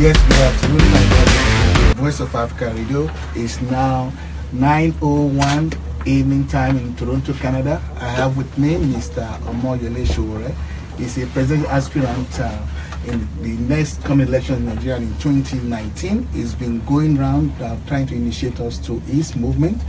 Yes, good afternoon, my brother. Voice of Africa Radio is now 9:01 evening time in Toronto, Canada. I have with me Mr. Omoyele Sowore. He's a president aspirant in the next coming election in Nigeria in 2019. He's been going around trying to initiate us to his movement.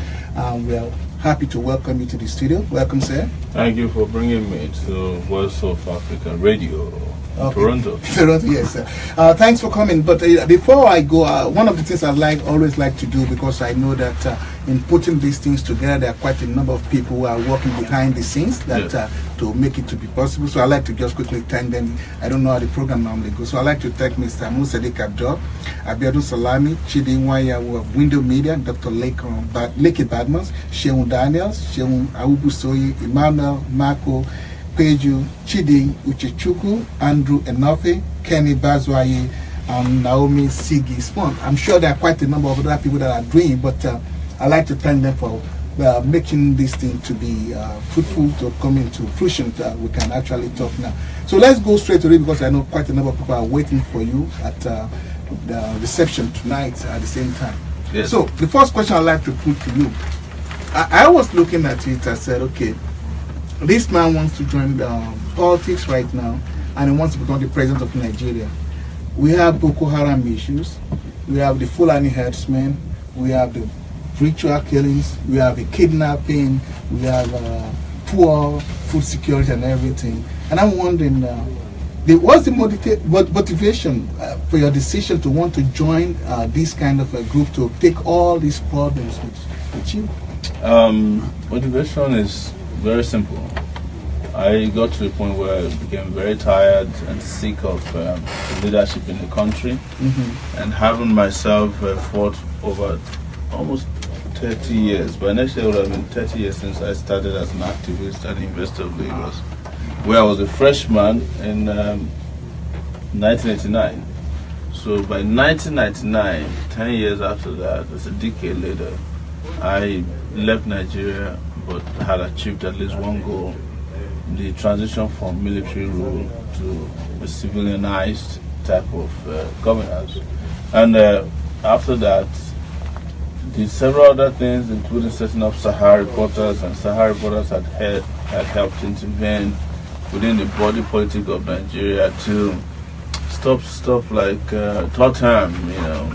We are happy to welcome you to the studio. Welcome, sir. Thank you for bringing me to Voice of Africa Radio. Okay. Toronto. Toronto, yes, sir. Thanks for coming. But before I go, one of the things I always like to do, because I know that in putting these things together, there are quite a number of people who are working behind the scenes that to make it to be possible. So I like to just quickly thank them. I don't know how the program normally goes, so I like to thank Mr. Musadik Abdul, Abiodun Salami, Chidi Nwaya of Window Media, Dr. Leke Badmos, Sheun Daniels, Sheun Awubusoyi, Emmanuel Marco, Peju, Chidi Uchechuku, Andrew Enofe, Kenny Bazwaye, and Naomi Sigi Spon. I'm sure there are quite a number of other people that are doing, but I'd like to thank them for making this thing to be fruitful, to come into fruition, that we can actually talk now. So let's go straight to it, because I know quite a number of people are waiting for you at the reception tonight at the same time. Yes. So the first question I'd like to put to you, I was looking at it, I said, okay, this man wants to join politics right now, and he wants to become the president of Nigeria. We have Boko Haram issues, we have the Fulani herdsmen, we have the ritual killings, we have the kidnapping, we have poor food security and everything. And I'm wondering, what's the motivation for your decision to want to join this kind of a group to take all these problems with you? Motivation is very simple. I got to the point where I became very tired and sick of leadership in the country, and having myself fought over almost 30 years. By next year it would have been 30 years since I started as an activist at the University of Lagos, where I was a freshman in 1989. So by 1999, 10 years after that, that's a decade later, I left Nigeria but had achieved at least one goal: the transition from military rule to a civilianized type of governance. And after that, did several other things, including setting up Sahara Reporters, and Sahara Reporters had helped intervene within the body politic of Nigeria to stop stuff like Tottenham,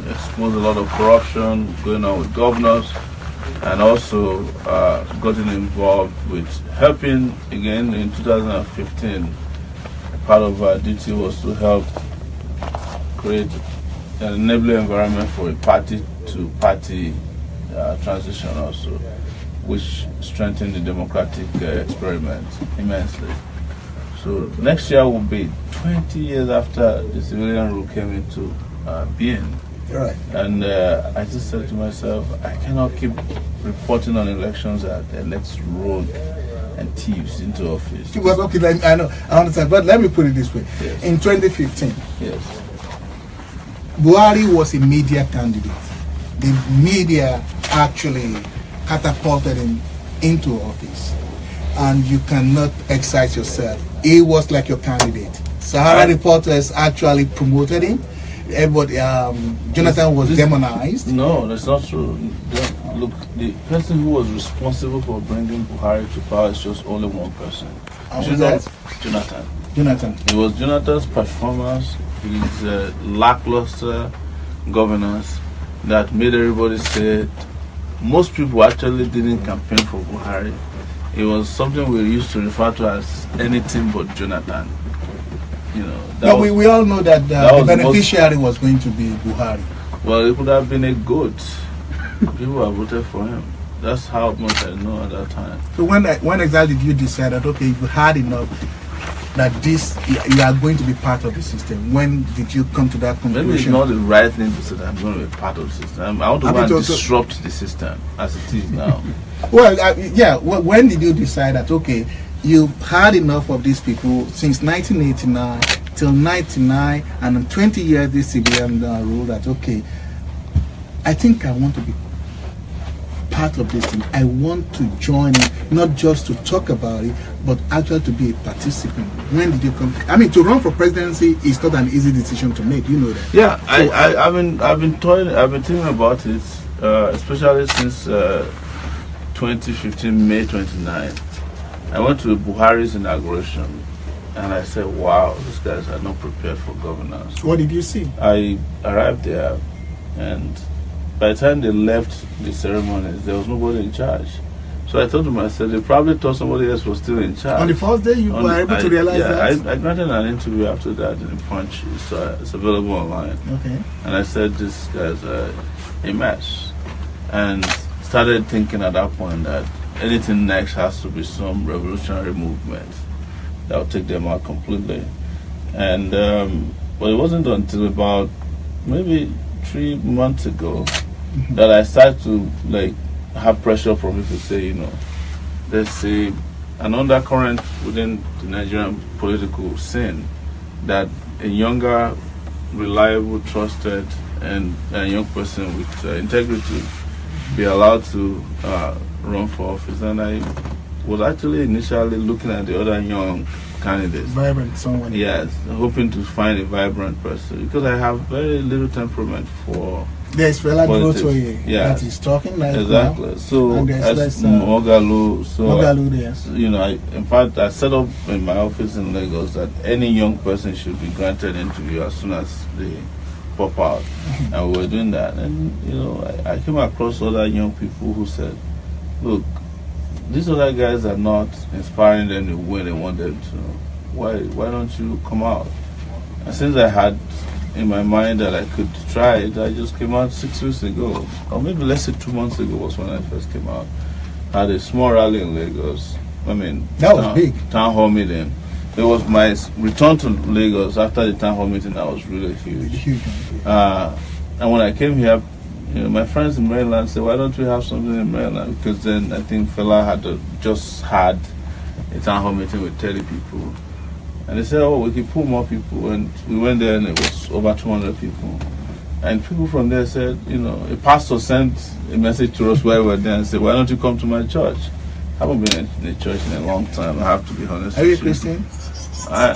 expose a lot of corruption going on with governors, and also gotten involved with helping again in 2015. Part of our duty was to help create an enabling environment for a party-to-party transition also, which strengthened the democratic experiment immensely. So next year will be 20 years after the civilian rule came into being. Right. And I just said to myself, I cannot keep reporting on elections that elects rogue and thieves into office. Well, okay, I know, I understand, but let me put it this way. Yes. In 2015, Yes. Buhari was a media candidate. The media actually catapulted him into office, and you cannot excite yourself. He was like your candidate. Sahara Reporters actually promoted him. Everybody, Jonathan was demonized. No, that's not true. Look, the person who was responsible for bringing Buhari to power is just only one person. Jonathan. Jonathan. It was Jonathan's performance, his lackluster governance, that made everybody say most people actually didn't campaign for Buhari. It was something we used to refer to as anything but Jonathan. We all know that the beneficiary was going to be Buhari. Well, it could have been a goat. People have voted for him. That's how much I know at that time. So when exactly did you decide that, okay, you had enough, that you are going to be part of the system? When did you come to that conclusion? Maybe it's not the right thing to say that I'm going to be part of the system. I want to go and disrupt the system as it is now. Well, when did you decide that, okay, you had enough of these people since 1989 till 99, and in 20 years this civilian rule, that, okay, I think I want to be part of this thing. I want to join in, not just to talk about it, but actually to be a participant. When did you come? I mean, to run for presidency is not an easy decision to make. You know that. Yeah, so I've been thinking about it, especially since 2015 May 29. I went to Buhari's inauguration, and I said, "Wow, these guys are not prepared for governance." What did you see? I arrived there, and by the time they left the ceremonies, there was nobody in charge. So I thought to myself, they probably thought somebody else was still in charge. On the first day, you were able to realize that? I granted an interview after that in Punch. It's available online. Okay. And I said, this guy's a mess. And started thinking at that point that anything next has to be some revolutionary movement that will take them out completely. And but it wasn't until about maybe 3 months ago that I started to have pressure from people to say, you know, there's an undercurrent within the Nigerian political scene that a younger, reliable, trusted, and a young person with integrity be allowed to run for office. And I was actually initially looking at the other young candidates. Vibrant someone. Yes, hoping to find a vibrant person because I have very little temperament for there's Fela politics. That is talking right exactly. Now. So and as Mogalu, yes. You know, in fact, I set up in my office in Lagos that any young person should be granted an interview as soon as they pop out, and we were doing that. And you know, I came across other young people who said, "Look, these other guys are not inspiring them the way they want them to. Why don't you come out?" And since I had in my mind that I could try it, I just came out 6 weeks ago, or maybe let's say 2 months ago was when I first came out. I had a small rally in Lagos. I mean, that was big. Town hall meeting. It was my return to Lagos after the town hall meeting. That was really huge. And when I came here, you know, my friends in Maryland said, "Why don't we have something in Maryland?" Because then I think Fela had just had a town hall meeting with 30 people. And they said, "Oh, we could pull more people." And we went there and it was over 200 people. And people from there said, you know, a pastor sent a message to us while we were there and said, "Why don't you come to my church?" I haven't been in a church in a long time, I have to be honest. Are you a Christian? I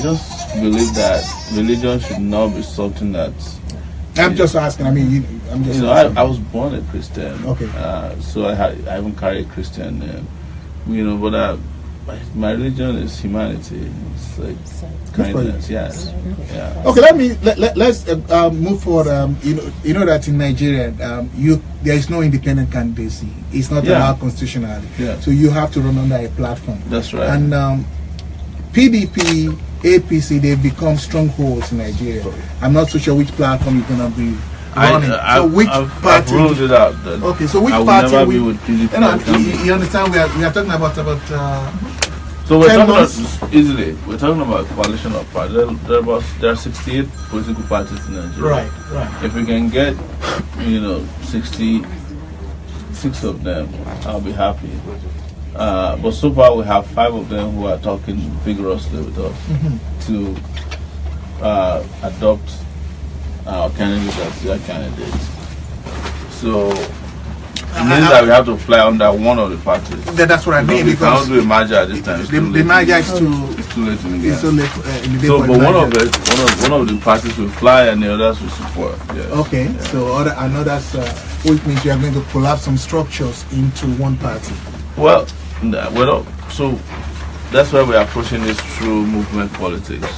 just believe that religion should not be something that... I'm just asking, I was born a Christian. Okay. So I haven't carried a Christian name. You know, but my religion is humanity. It's like kindness. Yes. Yeah. Okay, let's move forward. You know that in Nigeria, there is no independent candidacy. It's not allowed constitutionally. Yeah. So you have to run under a platform. That's right. And PDP, APC, they've become strongholds in Nigeria. I'm not so sure which platform you're gonna be running. I've ruled it out. Okay, so which I will party? Never be with PDP. You understand? We are talking about. So we're talking about easily. We're talking about coalition of parties. There are 68 political parties in Nigeria. Right. If we can get, 66 of them, I'll be happy. But so far we have 5 of them who are talking vigorously with us to adopt our candidate as their candidate. So it means that we have to fly under one of the parties. That's what I mean. We cannot do a merger at this time. The merger is too late in the game. It's too late in the day. So, but one of the parties will fly and the others will support. Yes. Okay. Yeah. So others, which means you are going to collapse some structures into one party. Well, so that's why we are approaching this through movement politics,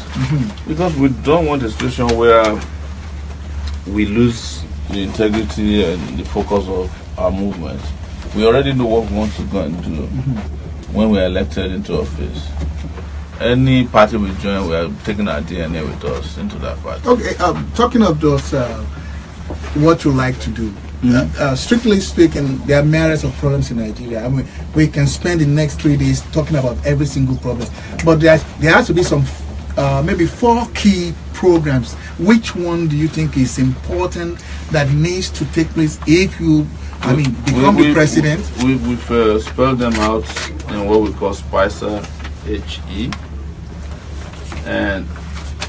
because we don't want a situation where we lose the integrity and the focus of our movement. We already know what we want to go and do when we are elected into office. Any party we join, we are taking our DNA with us into that party. Okay, talking of those, what you like to do. Strictly speaking, there are myriads of problems in Nigeria. I mean, we can spend the next 3 days talking about every single problem, but there has to be some, maybe 4 key programs. Which one do you think is important that needs to take place if you, become the president? We've spelled them out in what we call SPICER HE, and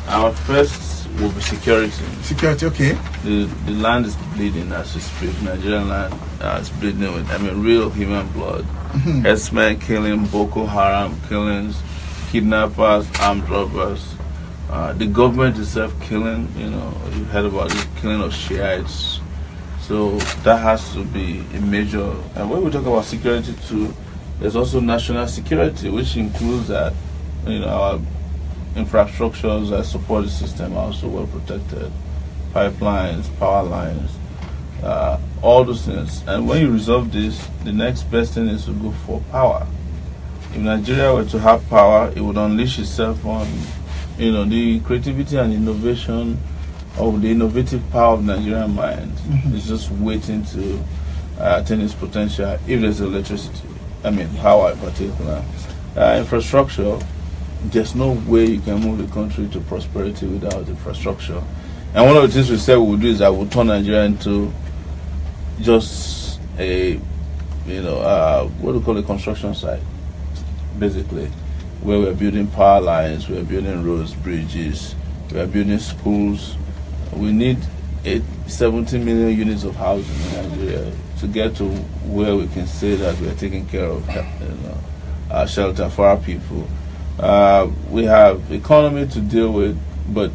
our first will be security. Security, okay. The land is bleeding as we speak. Nigerian land is bleeding with, real human blood. Herdsmen killing, Boko Haram killings, kidnappers, armed robbers. The government itself killing, you heard about the killing of Shiites. So that has to be a major. And when we talk about security too, there's also national security, which includes that, our infrastructures that support the system are also well protected. Pipelines, power lines, all those things. And when you resolve this, the next best thing is to go for power. If Nigeria were to have power, it would unleash itself on, the creativity and innovation of the innovative power of Nigerian mind. It's just waiting to attain its potential if there's electricity. Power in particular. Infrastructure, there's no way you can move the country to prosperity without infrastructure. And one of the things we said we'll do is that we'll turn Nigeria into just a, what do we call a construction site, basically, where we're building power lines, we're building roads, bridges, we're building schools. We need 70 million units of housing in Nigeria to get to where we can say that we're taking care of our shelter for our people. We have economy to deal with, but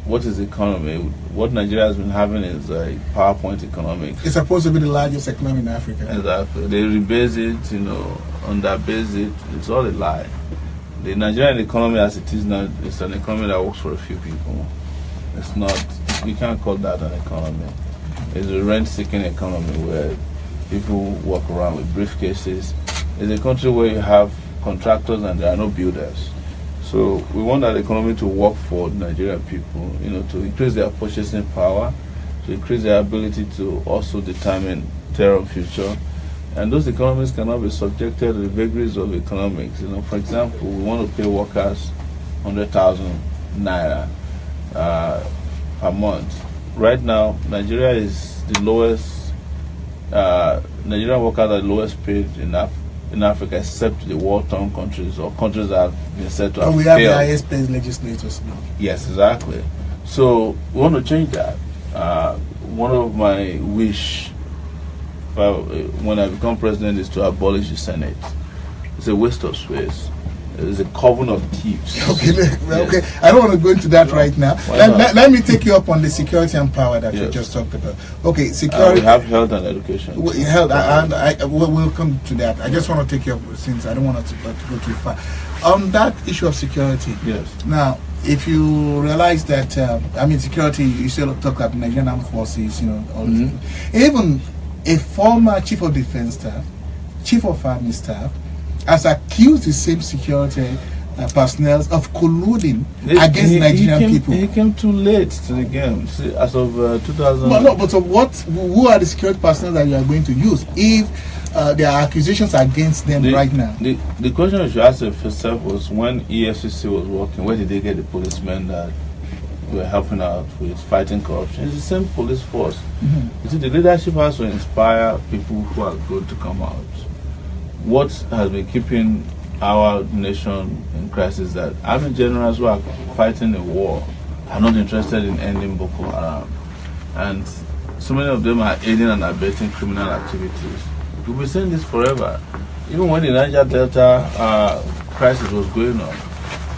what is economy? What Nigeria has been having is a PowerPoint economics. It's supposed to be the largest economy in Africa. Exactly. They rebase it, underbase it. It's all a lie. The Nigerian economy as it is now, it's an economy that works for a few people. It's not, you can't call that an economy. It's a rent-seeking economy where people walk around with briefcases. It's a country where you have contractors and there are no builders. So we want that economy to work for Nigerian people, to increase their purchasing power, to increase their ability to also determine their own future. And those economies cannot be subjected to the vagaries of economics. For example, we want to pay workers 100,000 naira per month. Right now, Nigeria is the lowest. Nigerian workers are the lowest paid in Africa, except the war-torn countries or countries that have been said to have failed. We have the highest paid legislators now. Yes, exactly. So we want to change that. One of my wish when I become president is to abolish the Senate. It's a waste of space. It's a coven of thieves. Okay, yes. I don't want to go into that right now. Let me take you up on the security and power that you just talked about. Okay, security. We have health and education. We'll come to that. I just want to take you up since I don't want to go too far. On that issue of security. Yes. Now, if you realize that, security, you still talk about Nigerian Armed Forces, all this. Even a former chief of defense staff, chief of army staff, has accused the same security personnel of colluding against Nigerian people. He came too late to the game. See, as of 2000. Who are the security personnel that you are going to use if there are accusations against them right now? The question you should ask yourself was, when EFCC was working, where did they get the policemen that were helping out with fighting corruption? It's the same police force. You see, the leadership has to inspire people who are good to come out. What has been keeping our nation in crisis that army generals who are fighting a war are not interested in ending Boko Haram, and so many of them are aiding and abetting criminal activities. We'll be saying this forever. Even when the Niger Delta crisis was going on,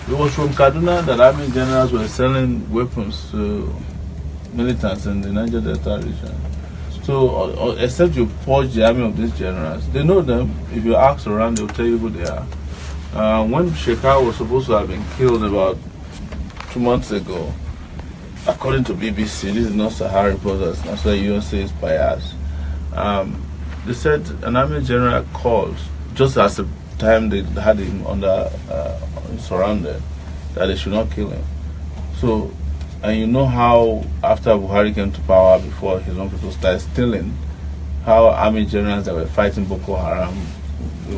it was from Kaduna that army generals were selling weapons to militants in the Niger Delta region. So, except you purge the army of these generals, they know them. If you ask around, they'll tell you who they are. When Shekau was supposed to have been killed about 2 months ago, according to BBC, this is not Sahara reporters, that's why you don't say it's biased. They said an army general called, just as the time they had him under surrounded, that they should not kill him. So, and you know how after Buhari came to power, before his own people started stealing, how army generals that were fighting Boko Haram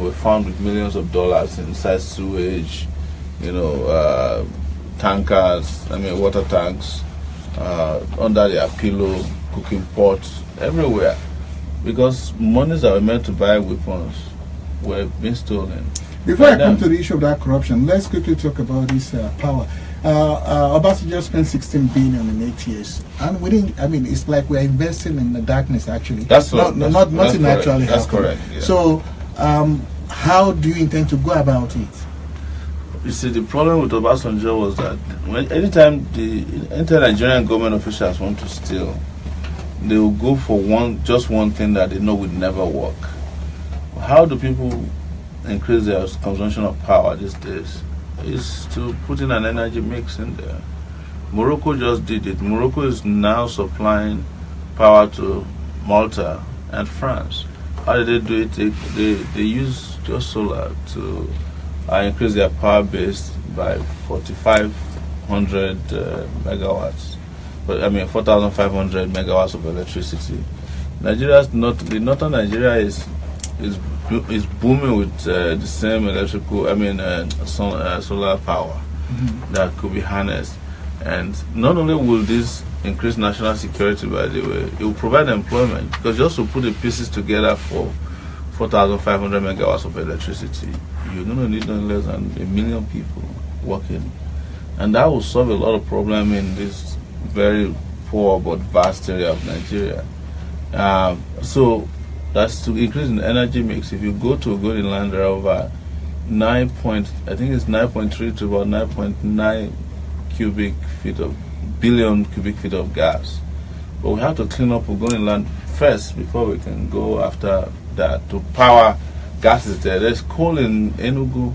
were found with millions of dollars inside sewage, tankers, water tanks, under their pillow, cooking pots, everywhere. Because monies that were meant to buy weapons were being stolen. Before I come to the issue of that corruption, let's quickly talk about this power. Obasanjo just spent 16 billion in 8 years, and we didn't. I mean, it's like we're investing in the darkness. Actually, that's nothing actually. That's correct. Yeah. So, how do you intend to go about it? You see, the problem with Obasanjo was that anytime Nigerian government officials want to steal, they will go for just one thing that they know would never work. How do people increase their consumption of power these days? Is to put in an energy mix in there. Morocco just did it. Morocco is now supplying power to Malta and France. How did they do it? They use just solar to increase their power base by 4,500 megawatts. But I mean 4,500 megawatts of electricity. The northern Nigeria is booming with the same solar power that could be harnessed. And not only will this increase national security, by the way, it will provide employment, because just to put the pieces together for 4,500 megawatts of electricity, you're going to need no less than 1 million people working. And that will solve a lot of problems in this very poor but vast area of Nigeria. So that's to increase in energy mix. If you go to Ogoniland, there are over 9.3 to about 9.9 billion cubic feet of gas. But we have to clean up Ogoniland first before we can go after that. To power gas is there. There's coal in Enugu,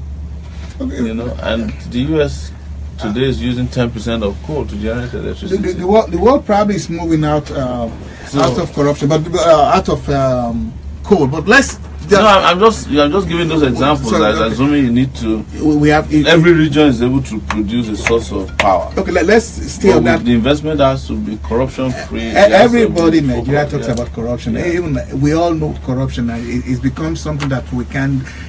and the US today is using 10% of coal to generate electricity. The world probably is moving out of corruption, but out of coal. But I'm just giving those examples. Assuming you need to. Every region is able to produce a source of power. Okay, let's stay on that. The investment has to be corruption free. Everybody in Nigeria talks about corruption. Yeah. Even we all know corruption, and it's become something that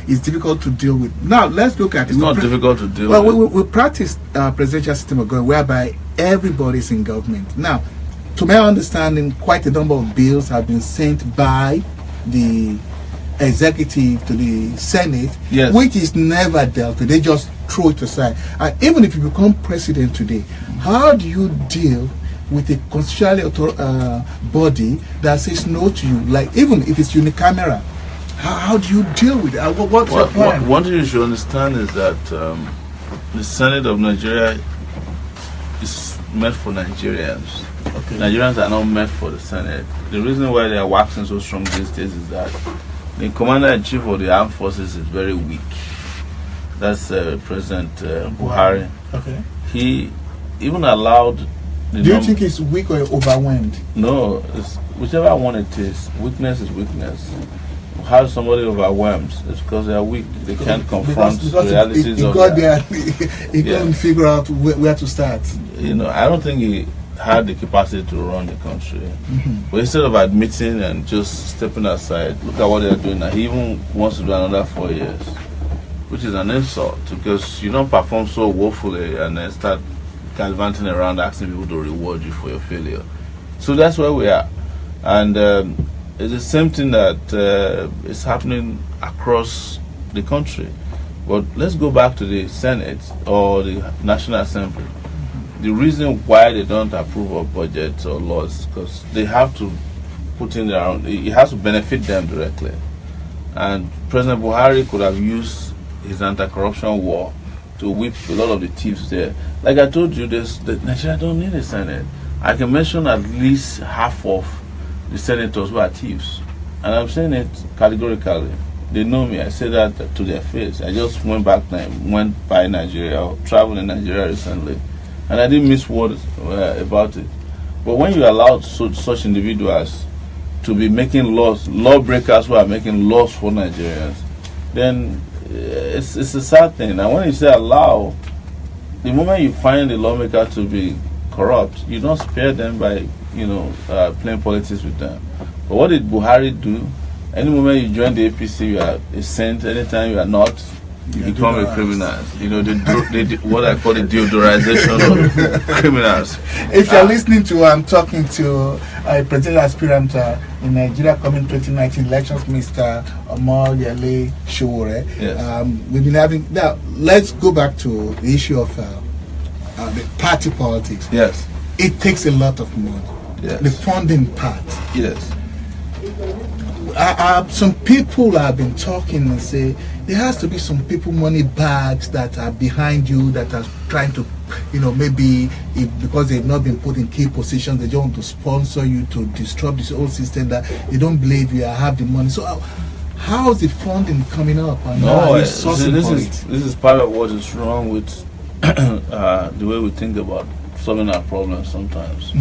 it's difficult to deal with. Now let's look at it. It's not difficult to deal with. Well, we practice presidential system of government whereby everybody's in government. Now, to my understanding, quite a number of bills have been sent by the executive to the Senate, yes, which is never dealt with. They just throw it aside. Even if you become president today, how do you deal with a constitutional body that says no to you? Like, even if it's unicameral, how do you deal with it? What's your plan? One thing you should understand is that the Senate of Nigeria is meant for Nigerians. Okay. Nigerians are not meant for the Senate. The reason why they are waxing so strong these days is that the commander-in-chief of the armed forces is very weak. That's President Buhari. Okay. He even allowed... Do you think he's weak or overwhelmed? No, it's whichever one it is. Weakness is weakness. How somebody overwhelms? It's because they are weak. They can't confront the realities of it. He couldn't figure out where to start. I don't think he had the capacity to run the country. But instead of admitting and just stepping aside, look at what they are doing now. He even wants to do another 4 years, which is an insult, because you don't perform so woefully and then start gallivanting around asking people to reward you for your failure. So that's where we are. And it's the same thing that is happening across the country. But let's go back to the Senate or the National Assembly. The reason why they don't approve of budgets or laws, because they have to put in their own, it has to benefit them directly. And President Buhari could have used his anti-corruption war to whip a lot of the thieves there. Like I told you, Nigeria don't need a Senate. I can mention at least half of the senators who are thieves. And I'm saying it categorically. They know me. I say that to their face. I just went by Nigeria, or traveled in Nigeria recently, and I didn't miss words about it. But when you allow such individuals to be making laws, lawbreakers who are making laws for Nigerians, then it's a sad thing. And when you say allow, the moment you find a lawmaker to be corrupt, you don't spare them by playing politics with them. But what did Buhari do? Any moment you join the APC, you are a saint. Anytime you are not, you become a criminal. You know, what I call the deodorization of criminals. If you're listening to, I'm talking to a presidential aspirant in Nigeria coming 2019 elections, Mr. Omoyele Sowore. Yes. We've been having, now let's go back to the issue of the party politics. Yes. It takes a lot of money. Yes. The funding part. Yes. Some people have been talking and say there has to be some people money bags that are behind you that are trying to, maybe because they've not been put in key positions, they don't want to sponsor you to disrupt this whole system, that they don't believe you have the money. So how is the funding coming up? And this is part of what is wrong with the way we think about solving our problems sometimes.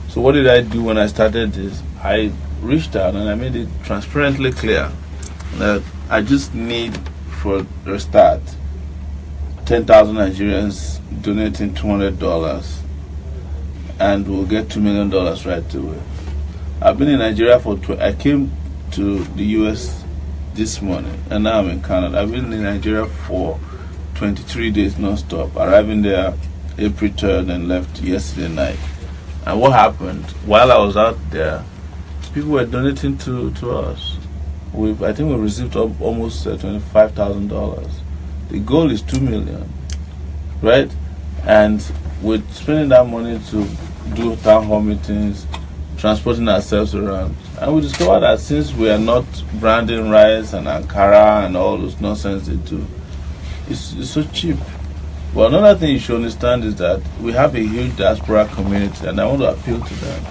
So what did I do when I started this? I reached out and I made it transparently clear that I just need, for a start, 10,000 Nigerians donating $200 and we'll get $2 million right away. I've been in Nigeria I came to the US this morning and now I'm in Canada. I've been in Nigeria for 23 days non-stop, arriving there April 3rd and left yesterday night. And what happened, while I was out there, people were donating to us. I think we received almost $25,000. The goal is $2 million, right? And we're spending that money to do town hall meetings, transporting ourselves around. And we discovered that since we are not branding rice and Ankara and all those nonsense they do, it's so cheap. But another thing you should understand is that we have a huge diaspora community, and I want to appeal to them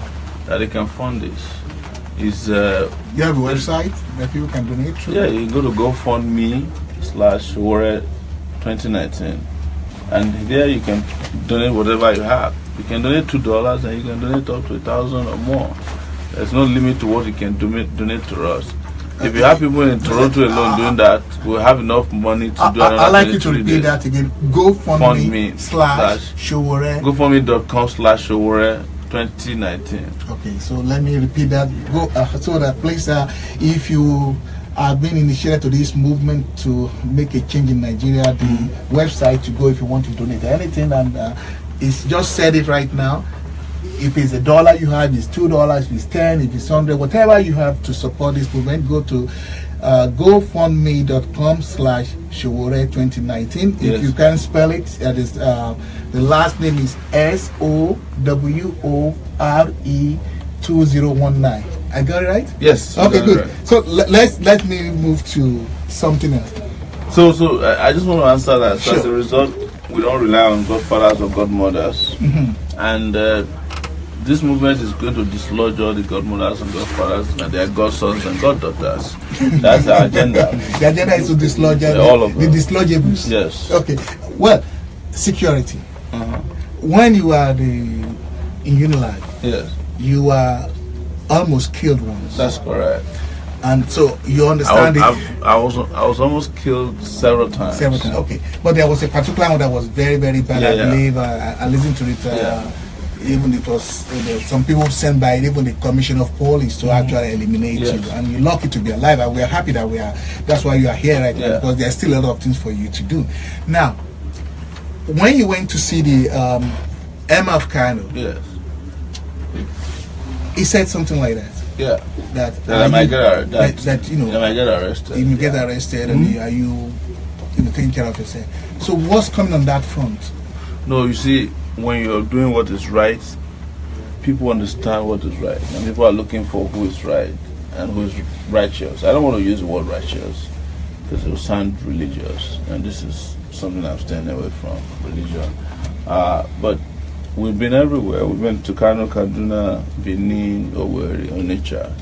that they can fund this. You have a website that people can donate to? Yeah, you go to GoFundMe/Sowore 2019, and there you can donate whatever you have. You can donate $2 and you can donate up to 1,000 or more. There's no limit to what you can donate to us. If you have people in Toronto alone doing that, we'll have enough money to do another. I'd like you to repeat that again. GoFundMe/Sowore. GoFundMe.com/Sowore 2019. Okay, so let me repeat that. So that please, if you have been initiated to this movement to make a change in Nigeria, the website to go if you want to donate anything, and it's just said it right now. If it's $1 you have, it's $2, if it's 10, if it's 100, whatever you have to support this movement, go to GoFundMe.com/Sowore 2019. Yes. If you can spell it, that is the last name is SOWORE 2019. I got it right? Yes. Okay, good. Right. So let me move to something else. So I just want to answer that. So as a result, we don't rely on godfathers or godmothers, and this movement is going to dislodge all the godmothers and godfathers and their godsons and goddaughters. That's our agenda. The agenda is to dislodge all of the them. dislodgeables. Yes. Okay. Well, security. When you are in Unilag, Yes. you are almost killed once. That's correct. And so you understand I was almost killed several times. Several times. Okay. But there was a particular one that was very, very bad. Yeah, I yeah. believe I listened to it. Even it was some people sent by even the commission of police to actually eliminate Yes. you, and you're lucky to be alive, and we are happy that we are. That's why you are here right now, because there's still a lot of things for you to do. Now, when you went to see the MF Kano, Yes. he said something like that. Yeah. That I might get arrested. that you know, I might get arrested. you get arrested, and you taking care of yourself. So what's coming on that front? No, you see, when you're doing what is right, people understand what is right, and people are looking for who is right and who is righteous. I don't want to use the word righteous because it will sound religious, and this is something I'm staying away from, religion. But we've been everywhere. We went to Kano, Kaduna, Benin, Owerri, Onitsha,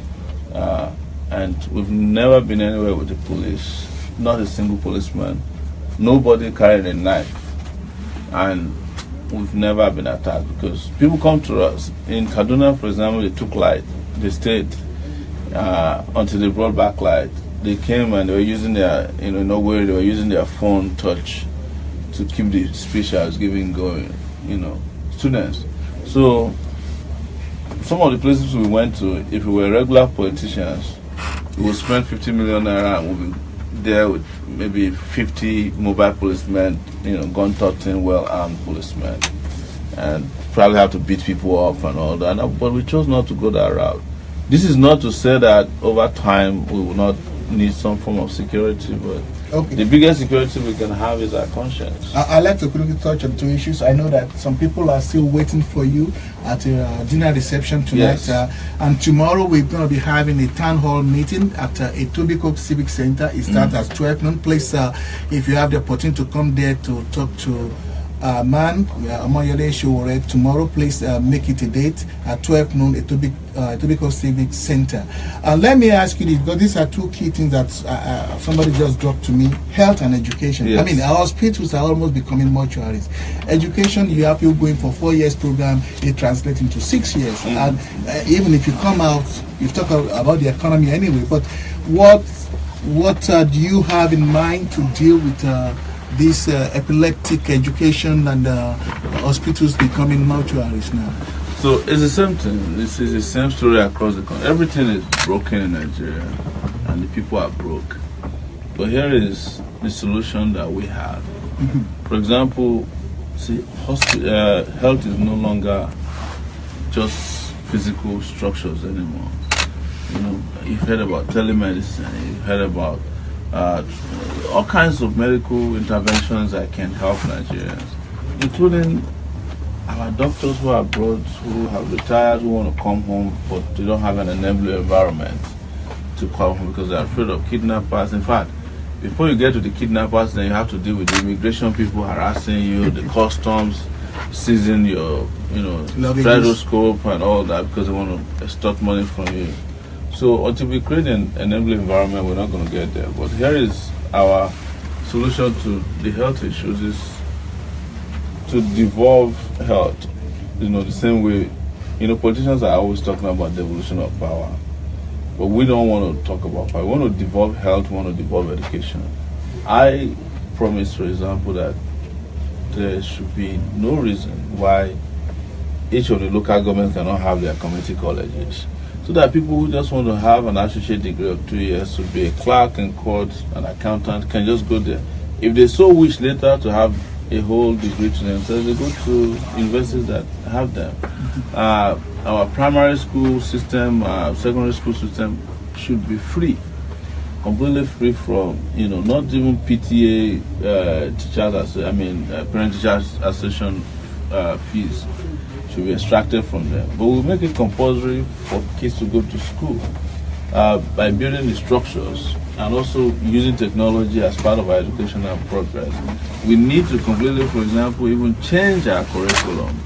and we've never been anywhere with the police. Not a single policeman. Nobody carried a knife, and we've never been attacked because people come to us. In Kaduna, for example, they took light. They stayed until they brought back light. They came and they were using their, no worry, they were using their phone touch to keep the speech I was giving going, students. So some of the places we went to, if we were regular politicians, we would spend 50 million naira and we'll be there with maybe 50 mobile policemen, gun toting, well-armed policemen, and probably have to beat people up and all that. But we chose not to go that route. This is not to say that over time we will not need some form of security, but the biggest security we can have is our conscience. I'd like to quickly touch on two issues. I know that some people are still waiting for you at a dinner reception tonight. Yes. And tomorrow we're going to be having a town hall meeting at Etobicoke Civic Center. It starts at 12 noon. Please, if you have the opportunity to come there to talk to Omoyele Sowore tomorrow, please make it a date at 12 noon at Etobicoke Civic Center. Let me ask you this, because these are two key things that somebody just dropped to me: health and education. Yes. I mean, our hospitals are almost becoming mortuaries. Education, you have people going for 4 years program, it translates into 6 years. And even if you come out, you've talked about the economy anyway, but what do you have in mind to deal with this epileptic education and hospitals becoming mortuaries now? So it's the same thing. This is the same story across the country. Everything is broken in Nigeria, and the people are broke. But here is the solution that we have. For example, see, health is no longer just physical structures anymore. You've heard about telemedicine. You've heard about all kinds of medical interventions that can help Nigerians, including our doctors who are abroad, who have retired, who want to come home, but they don't have an enabling environment to come home because they're afraid of kidnappers. In fact, before you get to the kidnappers, then you have to deal with the immigration people harassing you, the customs seizing your, stethoscope and all that because they want to extort money from you. So until we create an enabling environment, we're not going to get there. But here is our solution to the health issues: is to devolve health. The same way, politicians are always talking about devolution of power, but we don't want to talk about power. We want to devolve health. We want to devolve education. I promise, for example, that there should be no reason why each of the local governments cannot have their community colleges, so that people who just want to have an associate degree of 2 years to be a clerk in court, an accountant, can just go there. If they so wish later to have a whole degree to themselves, they go to universities that have them. Our primary school system, secondary school system should be free, completely free from, not even PTA, parent-teachers association fees should be extracted from them. But we'll make it compulsory for kids to go to school by building the structures and also using technology as part of our educational progress. We need to completely, for example, even change our curriculum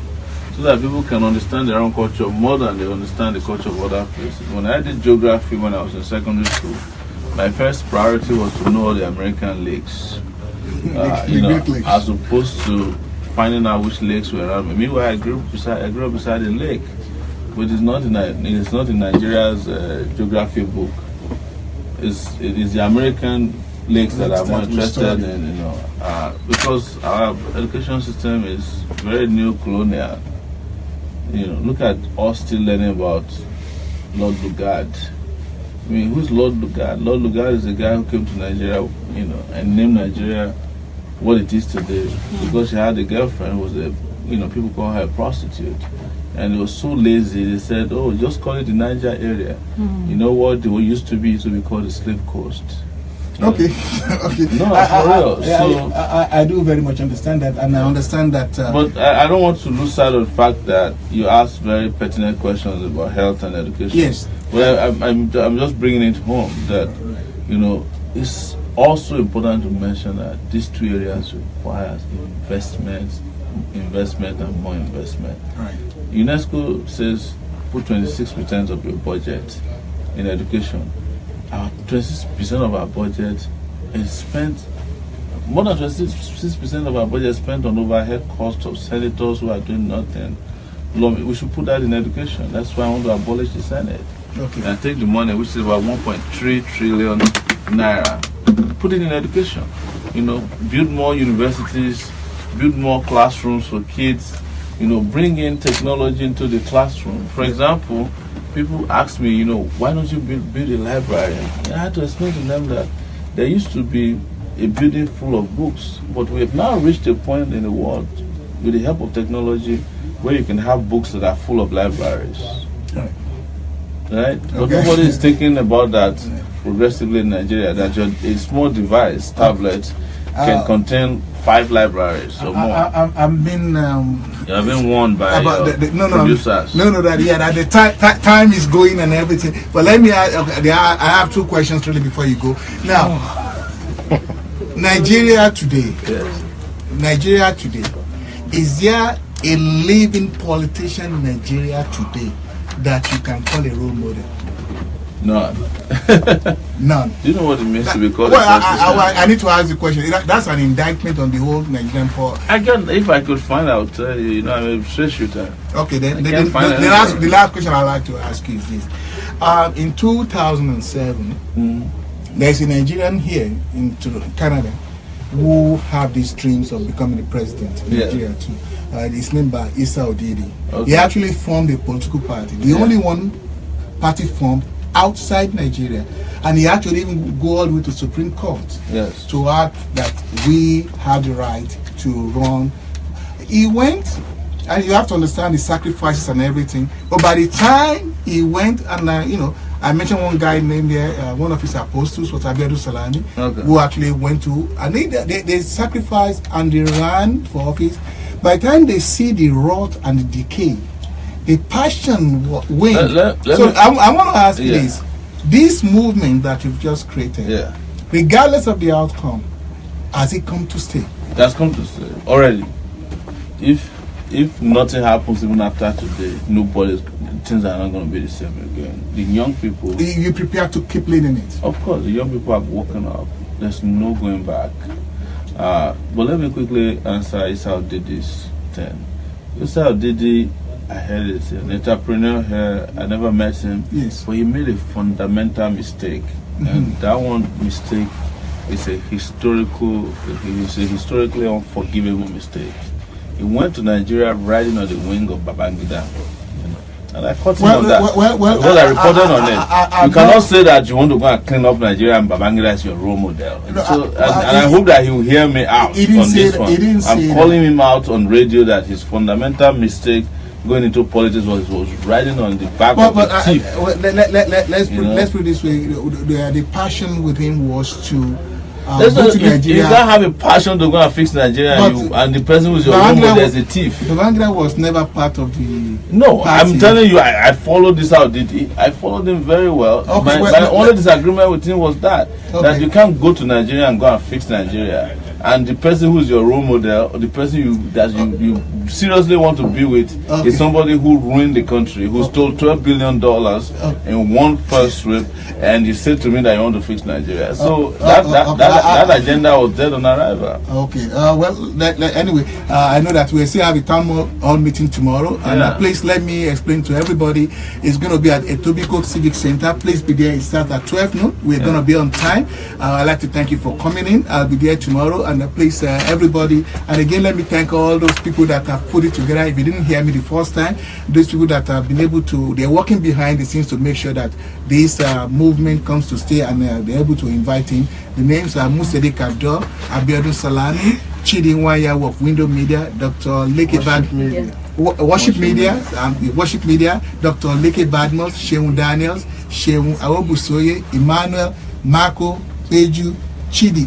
so that people can understand their own culture more than they understand the culture of other places. When I did geography when I was in secondary school, my first priority was to know all the American lakes, as opposed to finding out which lakes were around me. Meanwhile, I grew up beside a lake, but it's not in Nigeria's geography book. It is the American lakes that I'm more interested in, because our education system is very neo-colonial. Look at us still learning about Lord Lugard. I mean, who's Lord Lugard? Lord Lugard is the guy who came to Nigeria, and named Nigeria what it is today, because she had a girlfriend who was people call her a prostitute, and it was so lazy. They said, "Oh, just call it the Niger area." You know what? It used to be called the Slave Coast. Okay. No, for real. I do very much understand that, and I understand that. But I don't want to lose sight of the fact that you asked very pertinent questions about health and education. Yes. Well, I'm just bringing it home that it's also important to mention that these two areas require investment and more investment. Right. UNESCO says put 26% of your budget in education. Our 26% of our budget is spent, more than 26% of our budget is spent on overhead costs of senators who are doing nothing. We should put that in education. That's why I want to abolish the Senate. Okay. And take the money, which is about 1.3 trillion naira, put it in education. Build more universities, build more classrooms for kids, bring in technology into the classroom. For example, people ask me, why don't you build a library? And I had to explain to them that there used to be a building full of books, but we have now reached a point in the world with the help of technology where you can have books that are full of libraries. Right? But nobody is thinking about that progressively in Nigeria, that a small device, tablet, can contain 5 libraries or more. I've been you have been warned by producers. That the time is going and everything. But let me I have 2 questions really before you go. Now, Nigeria today. Yes. Nigeria today. Is there a living politician in Nigeria today that you can call a role model? None. None. Do you know what it means to be called well, a politician? I need to ask the question. That's an indictment on the whole Nigerian if I could find out, I'm a straight shooter. Okay, then the last question I'd like to ask you is this. In 2007, there's a Nigerian here in Canada who have these dreams of becoming the president in Nigeria too. His name by Issa Odidi. Okay. He actually formed a political party. The only one party formed outside Nigeria, and he actually even go all the way to Supreme Court to act that we have the right to run. He went, and you have to understand the sacrifices and everything. But by the time he went, and I mentioned one guy named there, one of his apostles was Abiodun Salami, who actually went to, and they sacrificed and they ran for office. By the time they see the rot and the decay, the passion wins. I want to ask you this movement that you've just created, regardless of the outcome, has it come to stay? It has come to stay already. If nothing happens even after today, things are not going to be the same again. The young people... You prepare to keep leading it? Of course, the young people have woken up. There's no going back. But let me quickly answer Issa Odidi's thing. Issa Odidi, I heard it, an entrepreneur here. I never met him, but he made a fundamental mistake, and that one mistake is a historically unforgivable mistake. He went to Nigeria riding on the wing of Babangida, and I caught him on that. Because I reported on it. You cannot say that you want to go and clean up Nigeria and Babangida is your role model. And I hope that he will hear me out on this one. I'm calling him out on radio that his fundamental mistake going into politics was riding on the back of the thief. Let's put it this way: the passion with him was to go to Nigeria. You can't have a passion to go and fix Nigeria, and the person who's your role model is a thief. Babangida was never part of the. No, party. I'm telling you, I followed this out. I followed him very well. My only disagreement with him was that you can't go to Nigeria and go and fix Nigeria. And the person who's your role model, or the person you seriously want to be with, is somebody who ruined the country, who stole $12 billion in one first trip, and you said to me that you want to fix Nigeria. So that agenda was dead on arrival. Okay. Anyway, I know that we still have a town hall meeting tomorrow, and please let me explain to everybody. It's going to be at Etobicoke Civic Center. Please be there. It starts at 12 noon. We're going to be on time. I'd like to thank you for coming in. I'll be there tomorrow. And please, everybody, and again, let me thank all those people that have put it together. If you didn't hear me the first time, those people that have been able to, they're working behind the scenes to make sure that this movement comes to stay, and they're able to invite in. The names are Musede Kabdo, Abiodun Salami, Chidi Nwayawu of Window Media, Dr. Leke Worship Media, Dr. Leke Badmos, Sheun Daniels, Sheun Awobusoye, Emmanuel, Marco, Peju, Chidi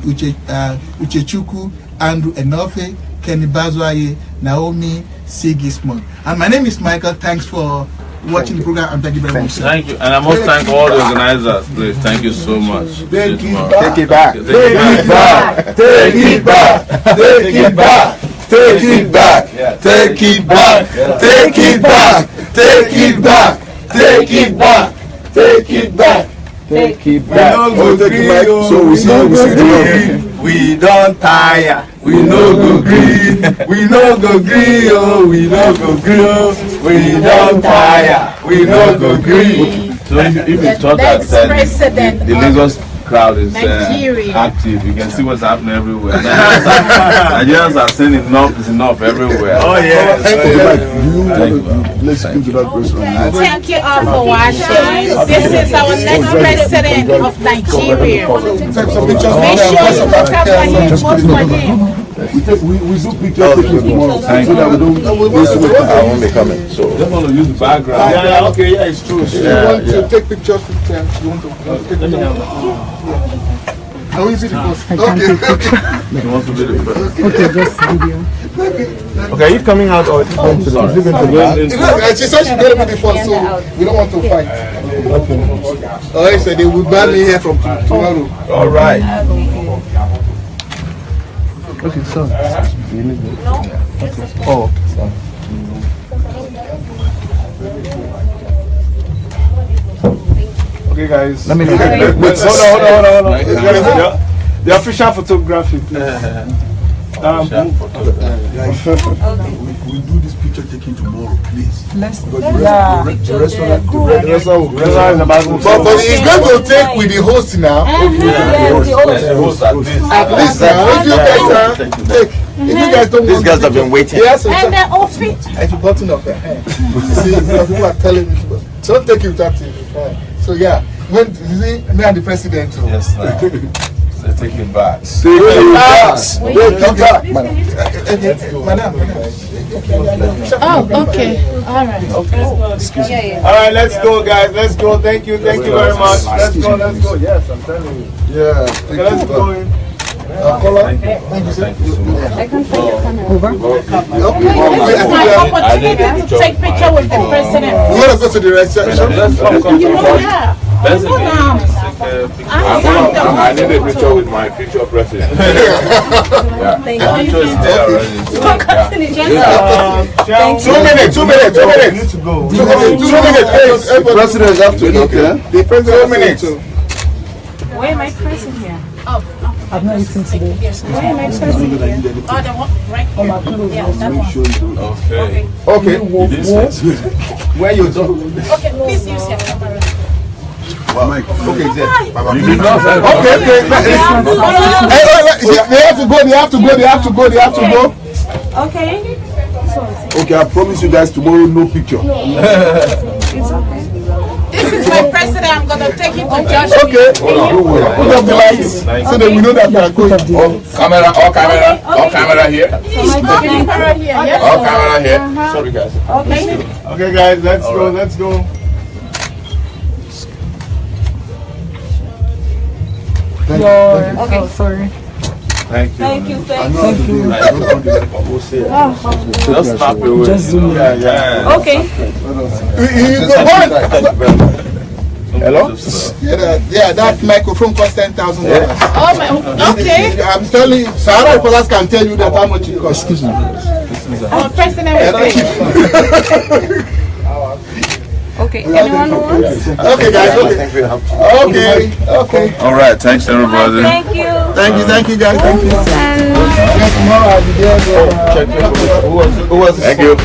Uchechukwu, Andrew Enofe, Kenny Bazwaye, Naomi Sigismund. And my name is Michael. Thanks for watching the program, and thank you very much. Thank you. And I must thank all the organizers, please. Thank you so much. Take it back. Take it back. Take it back. Take it back. Take it back. Take it back. Take it back. Take it back. Take it back. Take it back. Take it back. So we see. We don't tire. We no go green. We no go green. Oh, we no go green. We don't tire. We no go green. So if you thought that the Lagos crowd is active. You can see what's happening everywhere. Nigerians are saying enough is enough everywhere. Oh yeah. Let's go to that restaurant. Thank you all for watching. This is our next president of Nigeria. Make sure you look up for him, vote for him. We do picture tomorrow. Thank you. I won't be coming. So Just want to use the background. yeah, okay, yeah, it's true. You want to take pictures with them? You want to take pictures? I will be the first. Okay. He wants to be the first. Okay, just video. Okay, are you coming out or is it going to the She said she's going to be the first, so we don't want to fight. Oh, he said they will ban me here from tomorrow. All right. Okay, so. Oh. Okay, guys. Let me Hold on. The official photography, please. We'll do this picture taking tomorrow, please. Let's The restaurant is about to but he's going to take with the host now. At least now, if you guys take. If you guys don't These guys have been waiting. Yes, And the outfit. at the bottom of your hand. See, people are telling me, don't take it without it. So yeah, when you see me and the president. So. Yes, now. So take it back. Take it back. Oh, okay. All right. All right, let's go, guys. Let's go. Thank you very much. Let's go. Yes, I'm telling you. Yeah. Okay, let's go. Thank you so much. I can take your camera. over. This is my opportunity to take picture with the president. We want to go to the restaurant. Let's come. You know, yeah. Let's Go now. take a picture. I need a picture with my future president. The picture is there already. So. 2 minutes. Two minutes, please. The president have to look, yeah? The president 2 minutes. Where am I pressing here? Oh, I've not eaten today. where am I pressing here? Oh, the one right here. Yeah, that one. Okay. Okay. You didn't say. Where you go? Okay, please use your camera. Okay, there. You did not say. Okay. They have to go. Okay. Okay, I promise you guys tomorrow no picture. This is my president. I'm gonna take him to Joshua. Okay. Put up the lights so that we know that we are going. All camera here. Camera here. Yes. All camera here. Sorry, guys. Okay. Okay, guys, let's go. Okay. Oh, sorry. Thank you. Thank you. Just snap away. Just zoom in. Yeah. Okay. Hello? Yeah, that microphone costs $10,000. Oh my. Okay. I'm telling you, Sarah Polas can tell you that how much it costs. Excuse me. Our president will pay. Okay. Anyone wants? Okay, guys. Okay. All right. Thanks, everybody. Thank you. Thank you, guys. Thank you. And Tomorrow I'll be there. Who was Thank you.